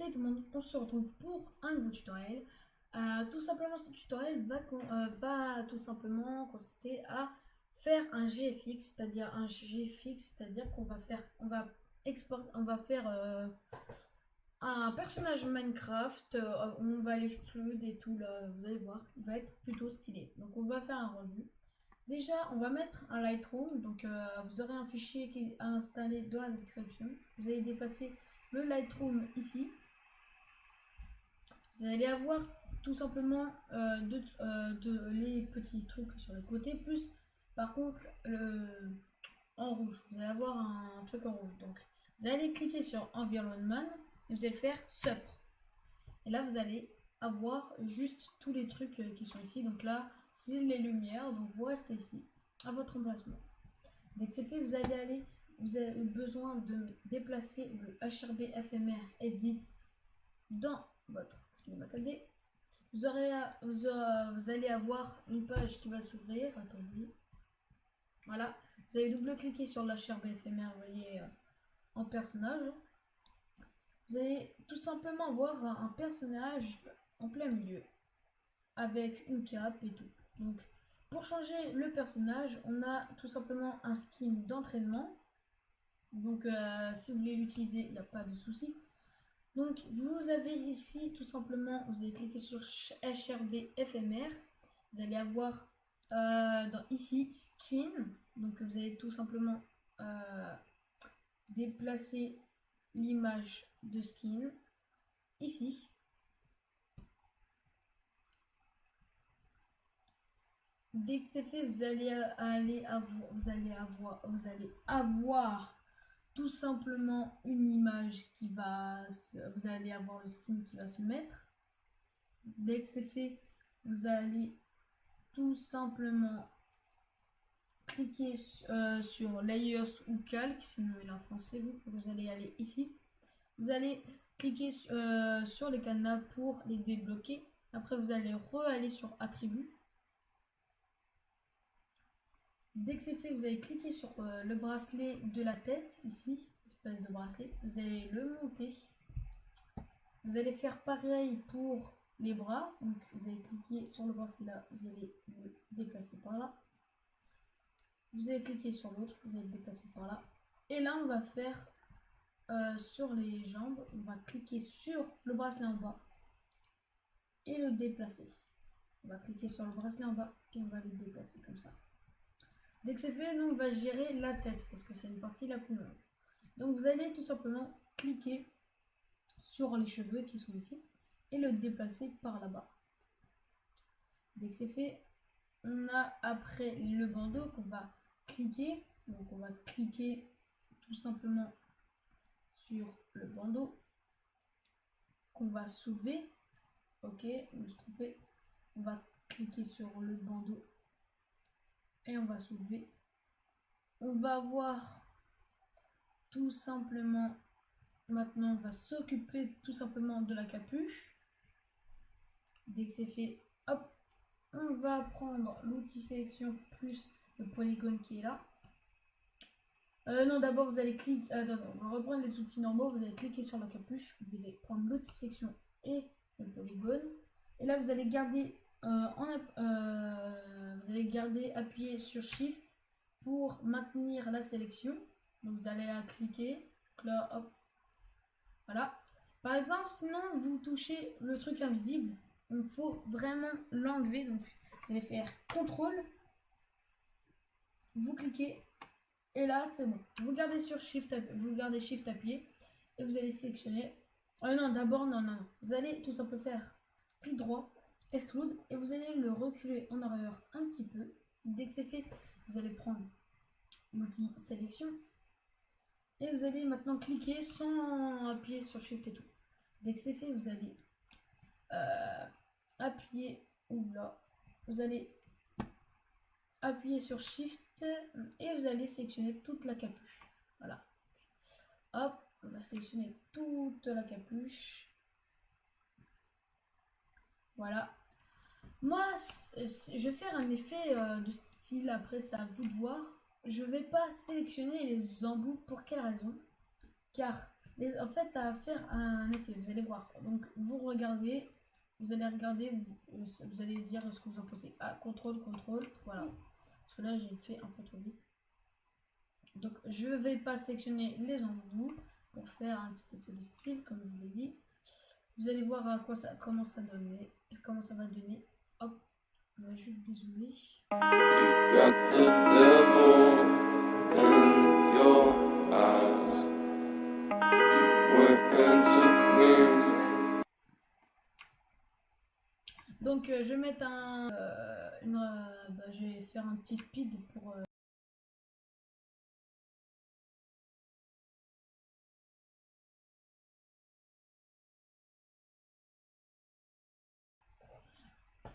salut tout le monde, on se retrouve pour un nouveau tutoriel. Tout simplement ce tutoriel va tout simplement consister à faire un GFX, c'est-à-dire qu'on va faire, on va faire un personnage Minecraft, on va l'extrude et tout là, vous allez voir, il va être plutôt stylé. Donc on va faire un rendu. Déjà, on va mettre un Lightroom, donc vous aurez un fichier qui est installé dans la description. Vous allez déplacer le Lightroom ici. Vous allez avoir tout simplement les petits trucs sur les côtés, plus par contre en rouge. Vous allez avoir un truc en rouge. Donc vous allez cliquer sur Environment et vous allez faire Supr. Et là vous allez avoir juste tous les trucs qui sont ici. Donc là, c'est les lumières, donc vous restez ici à votre emplacement. Dès que c'est fait, vous avez besoin de déplacer le HRB FMR Edit dans votre cinéma 4D. Vous allez avoir une page qui va s'ouvrir. Attendez. Voilà. Vous allez double-cliquer sur l'HRB éphémère, vous voyez, en personnage. Vous allez tout simplement avoir un personnage en plein milieu avec une cape et tout. Donc, pour changer le personnage, on a tout simplement un skin d'entraînement. Donc, si vous voulez l'utiliser, il n'y a pas de souci. Donc vous avez ici tout simplement, vous allez cliquer sur HRB éphémère, vous allez avoir ici skin, donc vous allez tout simplement déplacer l'image de skin ici. Dès que c'est fait, vous allez avoir tout simplement une image qui va vous allez avoir le skin qui va se mettre. Dès que c'est fait, vous allez tout simplement cliquer sur Layers ou Calque, sinon il est en français. Vous allez aller ici. Vous allez cliquer sur les cadenas pour les débloquer. Après, vous allez aller sur Attributs. Dès que c'est fait, vous allez cliquer sur le bracelet de la tête, ici, espèce de bracelet. Vous allez le monter. Vous allez faire pareil pour les bras. Donc, vous allez cliquer sur le bracelet là, vous allez le déplacer par là. Vous allez cliquer sur l'autre, vous allez le déplacer par là. Et là, on va faire sur les jambes, on va cliquer sur le bracelet en bas et le déplacer. On va cliquer sur le bracelet en bas et on va le déplacer comme ça. Dès que c'est fait, nous on va gérer la tête parce que c'est une partie la plus longue. Donc vous allez tout simplement cliquer sur les cheveux qui sont ici et le déplacer par là-bas. Dès que c'est fait, on a après le bandeau qu'on va cliquer. Donc on va cliquer tout simplement sur le bandeau qu'on va soulever. Ok, on va se tromper. On va cliquer sur le bandeau et on va soulever. On va voir tout simplement, maintenant on va s'occuper tout simplement de la capuche. Dès que c'est fait, hop, on va prendre l'outil sélection plus le polygone qui est là. Non, d'abord vous allez cliquer, on va reprendre les outils normaux, vous allez cliquer sur la capuche, vous allez prendre l'outil section et le polygone. Et là vous allez garder, vous allez garder appuyé sur Shift pour maintenir la sélection. Donc vous allez la cliquer, là, hop, voilà. Par exemple, sinon vous touchez le truc invisible, il faut vraiment l'enlever. Donc vous allez faire CTRL, vous cliquez. Et là, c'est bon. Vous gardez sur Shift, vous gardez Shift appuyé et vous allez sélectionner. Oh non, d'abord, non. Vous allez tout simplement faire clic droit, extrude et vous allez le reculer en arrière un petit peu. Dès que c'est fait, vous allez prendre l'outil sélection et vous allez maintenant cliquer sans appuyer sur Shift et tout. Dès que c'est fait, vous allez appuyer ou là, vous allez appuyer sur Shift et vous allez sélectionner toute la capuche. Voilà. Hop, on va sélectionner toute la capuche. Voilà. Moi, je vais faire un effet de style, après c'est à vous de voir. Je vais pas sélectionner les embouts, pour quelle raison? Car En fait, à faire un effet, vous allez voir. Donc, vous regardez, vous allez regarder, vous allez dire ce que vous en pensez. Ah, contrôle, contrôle, voilà. Parce que là, j'ai fait un peu trop vite. Donc, je vais pas sélectionner les embouts pour faire un petit effet de style, comme je vous l'ai dit. Vous allez voir à quoi ça, comment ça va donner. Hop, on va juste dézoomer. Got the devil in your eyes. Donc je vais mettre je vais faire un petit speed pour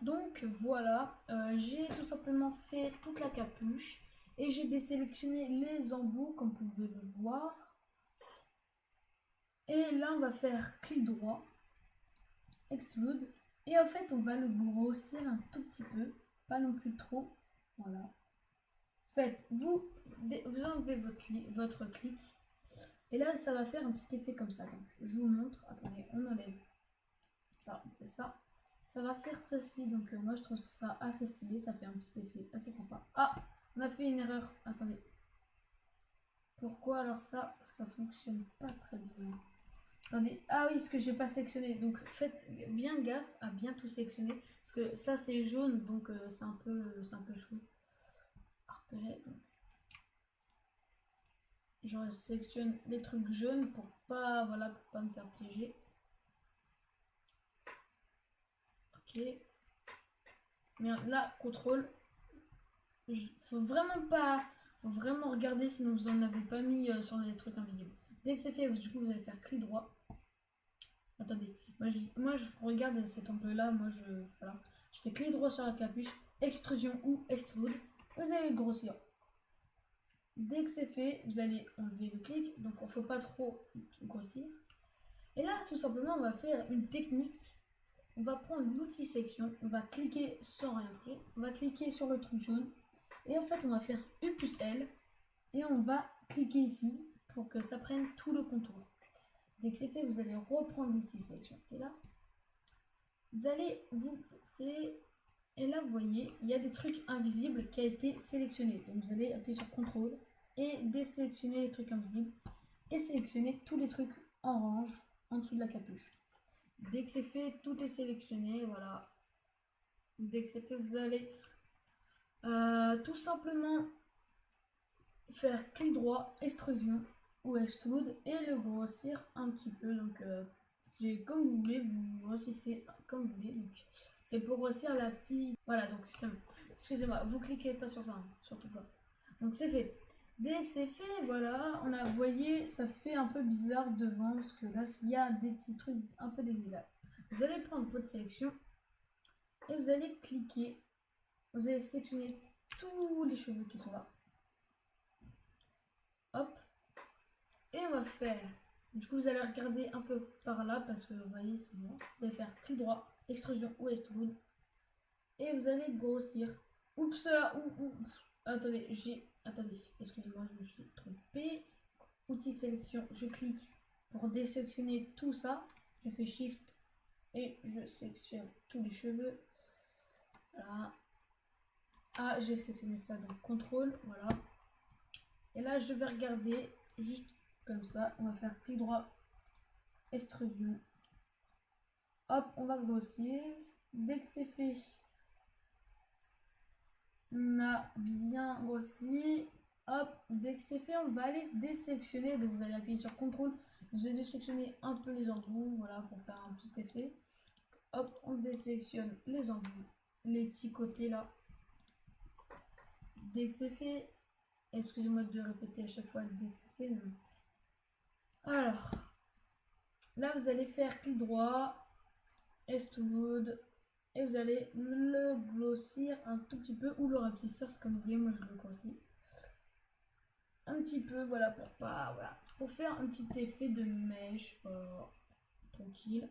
donc voilà, j'ai tout simplement fait toute la capuche et j'ai désélectionné les embouts comme vous pouvez le voir. Et là on va faire clic droit, extrude, et en fait on va le grossir un tout petit peu, pas non plus trop, voilà. Faites, vous enlevez votre clic, et là ça va faire un petit effet comme ça. Donc je vous montre, attendez, on enlève ça, on fait ça. Ça va faire ceci, donc moi je trouve ça assez stylé, ça fait un petit effet assez sympa. Ah, on a fait une erreur, attendez. Pourquoi alors ça fonctionne pas très bien. Attendez, ah oui, ce que j'ai pas sélectionné, donc faites bien gaffe à bien tout sélectionner, parce que ça c'est jaune, donc c'est un peu chaud. Repérer, donc. Je sélectionne les trucs jaunes pour pas, voilà, pour pas me faire piéger. Ok. Mais là, contrôle. Faut vraiment regarder sinon vous en avez pas mis sur les trucs invisibles. Dès que c'est fait, du coup, vous allez faire clic droit. Attendez, moi je regarde cet angle-là, voilà. Je fais clic droit sur la capuche, extrusion ou extrude. Vous allez le grossir. Dès que c'est fait, vous allez enlever le clic, donc il ne faut pas trop grossir. Et là, tout simplement, on va faire une technique. On va prendre l'outil section, on va cliquer sans rien faire, on va cliquer sur le truc jaune, et en fait, on va faire U plus L, et on va cliquer ici pour que ça prenne tout le contour. Dès que c'est fait, vous allez reprendre l'outil section, et là, vous allez vous placer, et là, vous voyez, il y a des trucs invisibles qui a été sélectionné. Donc, vous allez appuyer sur CTRL et désélectionner les trucs invisibles et sélectionner tous les trucs orange en dessous de la capuche. Dès que c'est fait, tout est sélectionné, voilà. Dès que c'est fait, vous allez tout simplement faire clic droit, extrusion ou extrude et le grossir un petit peu. Donc, comme vous voulez, vous grossissez comme vous voulez. Donc, c'est pour grossir la petite. Voilà, donc c'est bon. Excusez-moi, vous cliquez pas sur ça, hein, surtout pas. Donc, c'est fait. Dès que c'est fait, voilà, vous voyez, ça fait un peu bizarre devant parce que là, il y a des petits trucs un peu dégueulasses. Vous allez prendre votre sélection et vous allez cliquer. Vous allez sélectionner tous les cheveux qui sont là. Hop. Et on va faire. Du coup, vous allez regarder un peu par là parce que vous voyez, c'est bon. Vous allez faire clic droit, extrusion ou extrude. Et vous allez grossir. Oups là, attendez, attendez, excusez-moi, je me suis trompée. Outil sélection, je clique pour désélectionner tout ça. Je fais Shift et je sélectionne tous les cheveux. Voilà. Ah, j'ai sélectionné ça, donc contrôle, voilà. Et là, je vais regarder juste comme ça. On va faire clic droit, extrusion. Hop, on va grossir. Dès que c'est fait, on a bien grossi. Hop, dès que c'est fait, on va aller désélectionner. Donc vous allez appuyer sur CTRL. Vous allez désélectionner un peu les embouts, voilà, pour faire un petit effet. Hop, on désélectionne les embouts, les petits côtés là. Dès que c'est fait, excusez-moi de répéter à chaque fois dès que c'est fait. Alors, là vous allez faire clic droit, extrude. Et vous allez le grossir un tout petit peu ou le rapetisseur, c'est comme vous voulez, moi je le grossis. Un petit peu, voilà, pour pas, voilà, pour faire un petit effet de mèche, tranquille.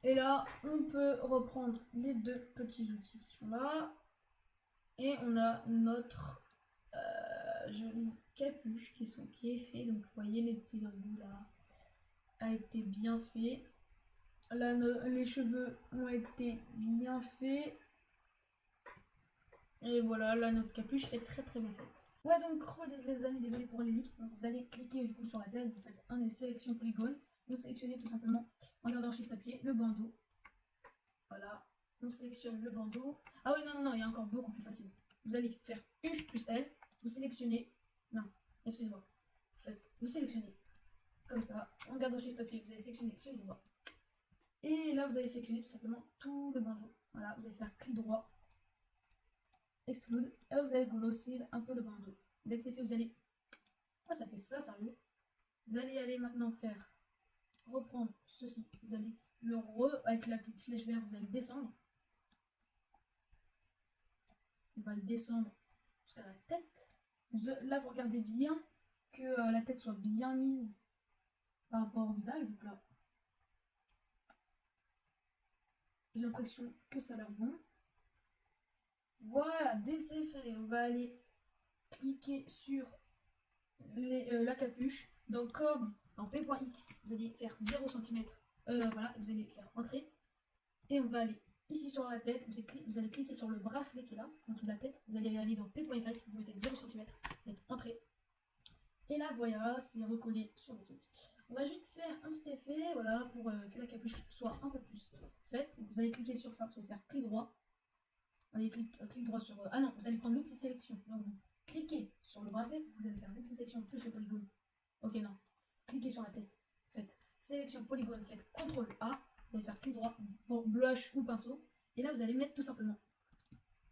Et là, on peut reprendre les deux petits outils qui sont là. Et on a notre joli capuche qui est fait. Donc vous voyez les petits embouts là a été bien fait. Là les cheveux ont été bien faits. Et voilà, là notre capuche est très très bien faite. Ouais, donc les amis, désolé pour l'ellipse. Donc vous allez cliquer du coup sur la tête, vous faites un sélection polygone, vous sélectionnez tout simplement en gardant shift appuyé le bandeau. Voilà, on sélectionne le bandeau. Ah oui, non, il y a encore beaucoup plus facile. Vous allez faire U plus L, vous sélectionnez, mince, excusez-moi, vous sélectionnez comme ça, en gardant shift appuyé, vous allez sélectionner ce doigt. Et là, vous allez sélectionner tout simplement tout le bandeau. Voilà, vous allez faire clic droit, extrude, et là, vous allez glosser un peu le bandeau. Dès que c'est fait, vous allez... Ah, ça fait ça, sérieux. Vous allez aller maintenant faire reprendre ceci. Vous allez le avec la petite flèche verte, vous allez descendre. On va le descendre jusqu'à la tête. Là, vous regardez bien que la tête soit bien mise par rapport au visage. Donc là, j'ai l'impression que ça a l'air bon. Voilà, dès que c'est fait, on va aller cliquer sur la capuche. Dans Chords, dans P.X, vous allez faire 0 cm. Voilà, vous allez faire entrer. Et on va aller ici sur la tête. Vous allez cliquer sur le bracelet qui est là, en dessous de la tête. Vous allez aller dans P.Y, vous mettez 0 cm. Vous mettez entrer. Et là, voilà, c'est recollé sur le truc. On va juste faire un petit effet, voilà, pour que la capuche soit un peu plus faite. Vous allez cliquer sur ça, vous allez faire clic droit. Vous allez clic droit sur... ah non, vous allez prendre l'outil sélection. Donc vous cliquez sur le bracelet, vous allez faire l'outil sélection plus le polygone. Ok, non. Cliquez sur la tête. Faites sélection polygone, faites CTRL A. Vous allez faire clic droit, blush ou pinceau. Et là, vous allez mettre tout simplement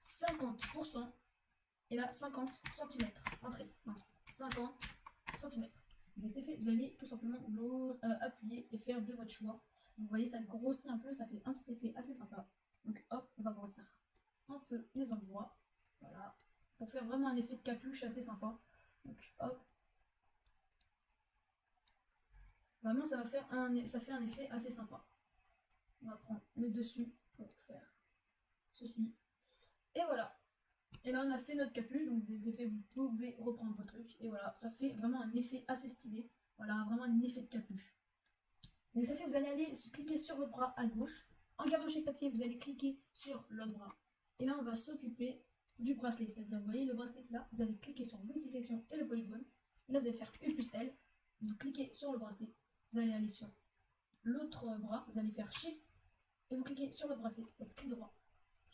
50%. Et là, 50 cm. Entrée. Mince. 50 cm. Dès que c'est fait, vous allez tout simplement appuyer et faire de votre choix. Vous voyez, ça grossit un peu, ça fait un petit effet assez sympa. Donc hop, on va grossir un peu les endroits. Voilà. Pour faire vraiment un effet de capuche assez sympa. Donc hop. Vraiment, ça fait un effet assez sympa. On va prendre le dessus pour faire ceci. Et voilà. Et là, on a fait notre capuche. Donc, des effets, vous pouvez reprendre votre truc. Et voilà, ça fait vraiment un effet assez stylé. Voilà, vraiment un effet de capuche. Donc, ça fait, vous allez aller cliquer sur votre bras à gauche. En gardant shift appuyé, vous allez cliquer sur l'autre bras. Et là, on va s'occuper du bracelet. C'est-à-dire, vous voyez le bracelet là, vous allez cliquer sur multisection et le polygone. Et là, vous allez faire U plus L. Vous cliquez sur le bracelet. Vous allez aller sur l'autre bras. Vous allez faire shift. Et vous cliquez sur le bracelet. Vous faites clic droit.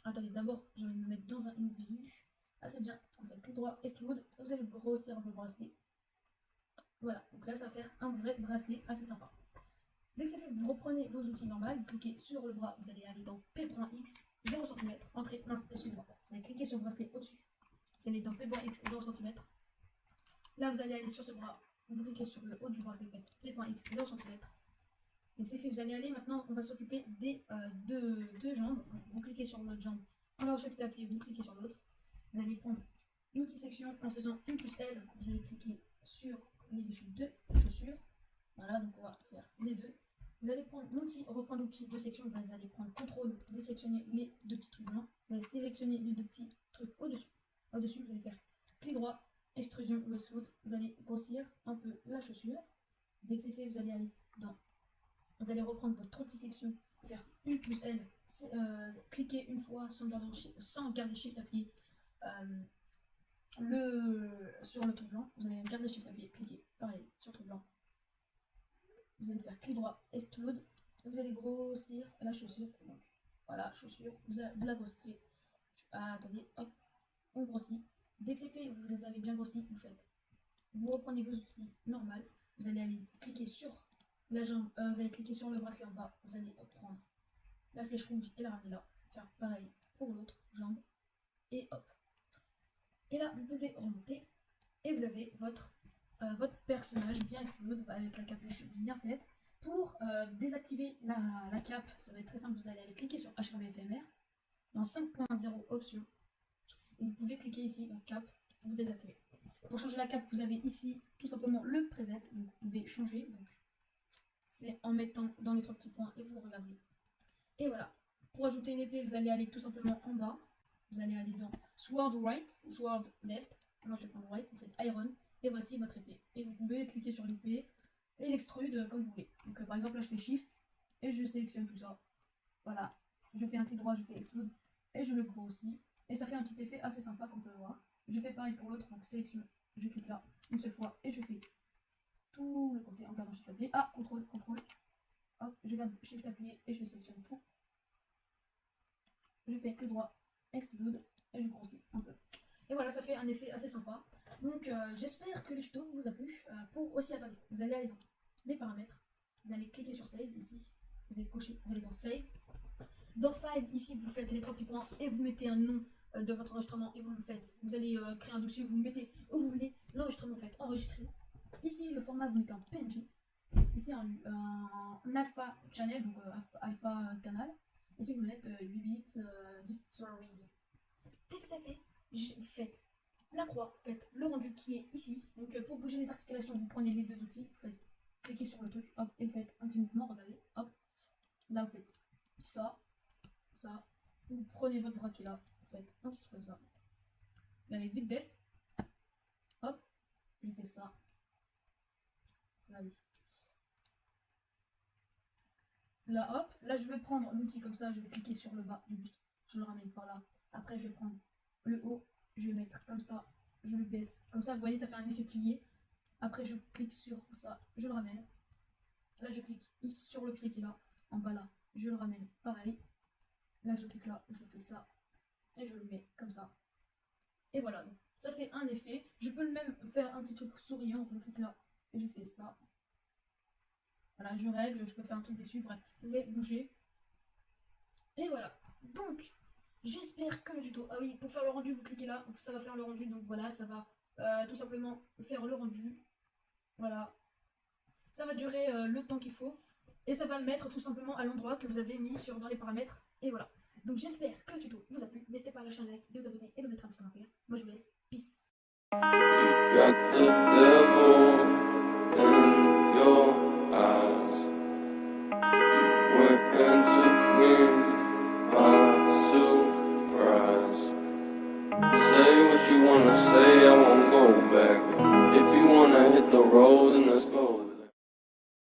Attendez, d'abord, je vais me mettre dans une vue. Ah, c'est bien. Vous faites clic droit, extrude. Vous allez grossir le bracelet. Voilà. Donc là, ça va faire un vrai bracelet assez sympa. Dès que c'est fait, vous reprenez vos outils normaux, vous cliquez sur le bras, vous allez aller dans P.X, 0 cm, entrée, mince, excusez-moi, vous allez cliquer sur le bracelet au-dessus, vous allez dans P.X, 0 cm, là vous allez aller sur ce bras, vous cliquez sur le haut du bracelet, P.X, 0 cm, et c'est fait, vous allez aller, maintenant on va s'occuper des deux jambes, vous cliquez sur l'autre jambe, en gardant shift appuyé, vous cliquez sur l'autre, vous allez prendre l'outil section en faisant U plus L, vous allez cliquer sur les dessus de chaussures, voilà, donc on va faire les deux. Vous allez prendre l'outil, reprendre l'outil de section, vous allez prendre CTRL, désélectionner les deux petits trucs blancs, vous allez sélectionner les deux petits trucs au-dessus. Au-dessus, vous allez faire clic droit, extrusion ou extrude, vous allez grossir un peu la chaussure. Dès que c'est fait, vous allez aller dans, vous allez reprendre votre outil section, faire U plus L, cliquer une fois sans garder shift appuyé sur le truc blanc, vous allez garder shift appuyé, cliquer pareil sur le truc blanc. Vous allez faire clic droit, extrude, et vous allez grossir la chaussure. Donc, voilà, chaussure, vous la grossissez. Ah, attendez, hop, on grossit. Dès que c'est fait, vous les avez bien grossis, vous reprenez vos outils normaux, vous allez aller cliquer sur la jambe, vous allez cliquer sur le bracelet en bas, vous allez prendre la flèche rouge et la ramener là, faire pareil pour l'autre jambe, et hop. Et là, vous pouvez remonter, et vous avez votre personnage bien explode avec la capuche bien faite. Pour désactiver la cape, ça va être très simple, vous allez aller cliquer sur HKBFMR dans 5.0 options et vous pouvez cliquer ici dans cap, vous désactivez. Pour changer la cape, vous avez ici tout simplement le preset, donc vous pouvez changer, c'est en mettant dans les trois petits points et vous regardez. Et voilà, pour ajouter une épée, vous allez aller tout simplement en bas, vous allez aller dans Sword Right ou Sword Left. Moi je vais prendre Right, vous faites Iron. Et voici votre épée. Et vous pouvez cliquer sur l'épée et l'extrude comme vous voulez. Donc par exemple là je fais Shift et je sélectionne tout ça. Voilà. Je fais un clic droit, je fais Extrude et je le grossis. Et ça fait un petit effet assez sympa comme on peut le voir. Je fais pareil pour l'autre, donc sélection, je clique là une seule fois et je fais tout le côté en gardant Shift appuyé. Ah, contrôle, contrôle. Hop, je garde Shift appuyé et je sélectionne tout. Je fais clic droit, Extrude et je grossis un peu. Et voilà, ça fait un effet assez sympa. Donc j'espère que le tuto vous a plu. Pour aussi attendre, vous allez aller dans les paramètres, vous allez cliquer sur Save ici, vous allez cocher, vous allez dans Save. Dans File, ici, vous faites les trois petits points et vous mettez un nom de votre enregistrement et vous le faites. Vous allez créer un dossier, vous le mettez où vous voulez, l'enregistrement fait enregistrer. Ici, le format, vous mettez en PNG. Ici, un alpha channel, donc alpha canal. Ici, vous mettez 8 bits, story. Dès que c'est fait, faites la croix, faites le rendu qui est ici. Donc pour bouger les articulations, vous prenez les deux outils, vous faites cliquer sur le truc, hop, et vous faites un petit mouvement, regardez, hop. Là, vous faites ça, ça. Vous prenez votre bras qui est là, vous faites un petit truc comme ça. Là, les vite def, hop, je fais ça. Là, oui. Là, hop, là, je vais prendre l'outil comme ça, je vais cliquer sur le bas du buste, je le ramène par là. Après, je vais prendre le haut, je vais mettre comme ça, je le baisse. Comme ça, vous voyez, ça fait un effet plié. Après, je clique sur ça, je le ramène. Là, je clique ici sur le pied qui est là, en bas là, je le ramène pareil. Là, je clique là, je fais ça, et je le mets comme ça. Et voilà, donc ça fait un effet. Je peux même faire un petit truc souriant, je clique là, et je fais ça. Voilà, je règle, je peux faire un truc déçu, bref, je vais bouger. Et voilà, donc j'espère que le tuto, ah oui, pour faire le rendu, vous cliquez là, ça va faire le rendu, donc voilà, ça va tout simplement faire le rendu. Voilà, ça va durer le temps qu'il faut, et ça va le mettre tout simplement à l'endroit que vous avez mis dans les paramètres, et voilà. Donc j'espère que le tuto vous a plu, n'hésitez pas à lâcher un like, de vous abonner et de mettre un petit commentaire. Moi je vous laisse, peace.